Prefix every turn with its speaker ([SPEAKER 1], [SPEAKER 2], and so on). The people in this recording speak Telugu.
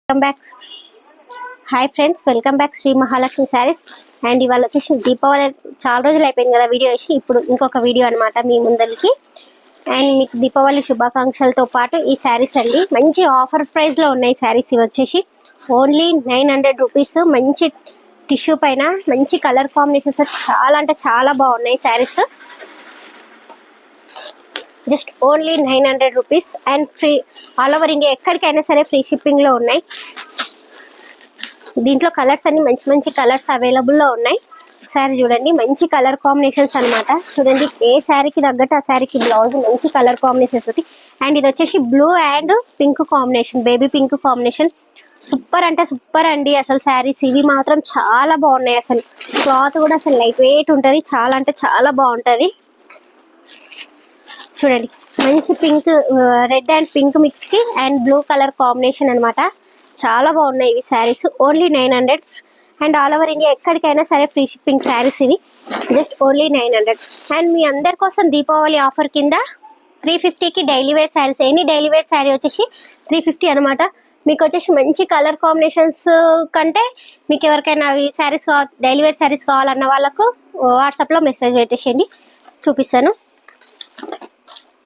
[SPEAKER 1] Welcome back. Hi friends, welcome back Shri Mahalakshmi sarees. And ఇవాళ వచ్చేసి దీపావళి చాలా రోజులు అయిపోయింది కదా వీడియో వేసి, ఇప్పుడు ఇంకొక వీడియో అనమాట మీ ముందరికి. అండ్ మీకు దీపావళి శుభాకాంక్షలతో పాటు ఈ శారీస్ అండి మంచి ఆఫర్ ప్రైస్లో ఉన్నాయి. శారీస్ ఇవి వచ్చేసి ఓన్లీ 900 రూపీస్. మంచి టిష్యూ పైన మంచి కలర్ కాంబినేషన్స్ చాలా అంటే చాలా బాగున్నాయి saris. Just only 900 rupees and free all over India, ఎక్కడికైనా సరే ఫ్రీ షిప్పింగ్లో ఉన్నాయి. దీంట్లో కలర్స్ అన్ని మంచి మంచి కలర్స్ అవైలబుల్లో ఉన్నాయి. శారీ చూడండి, మంచి కలర్ కాంబినేషన్స్ అనమాట. చూడండి, ఏ శారీకి తగ్గట్టు ఆ శారీకి బ్లౌజ్ మంచి కలర్ కాంబినేషన్స్ ఉంది. అండ్ ఇది వచ్చేసి blue and pink combination, baby pink combination. Super అంటే సూపర్ అండి. అసలు శారీస్ ఇవి మాత్రం చాలా బాగున్నాయి. అసలు క్లాత్ కూడా అసలు లైట్ వెయిట్ ఉంటుంది, చాలా అంటే చాలా బాగుంటుంది. చూడండి, మంచి pink, red and pink mix కి అండ్ బ్లూ కలర్ కాంబినేషన్ అనమాట. చాలా బాగున్నాయి ఇవి saris. Only 900 and all over India ఎక్కడికైనా సరే ఫ్రీ షిప్పింగ్ శారీస్ ఇవి. Just only 900. అండ్ మీ అందరి కోసం దీపావళి ఆఫర్ కింద 350కి daily wear saris, any daily wear sari వచ్చేసి 350 అనమాట. మీకు వచ్చేసి మంచి కలర్ కాంబినేషన్స్ కంటే మీకు ఎవరికైనా అవి శారీస్ డైలీ వేర్ శారీస్ కావాలన్న వాళ్ళకు వాట్సాప్లో మెసేజ్ పెట్టేసేయండి, చూపిస్తాను.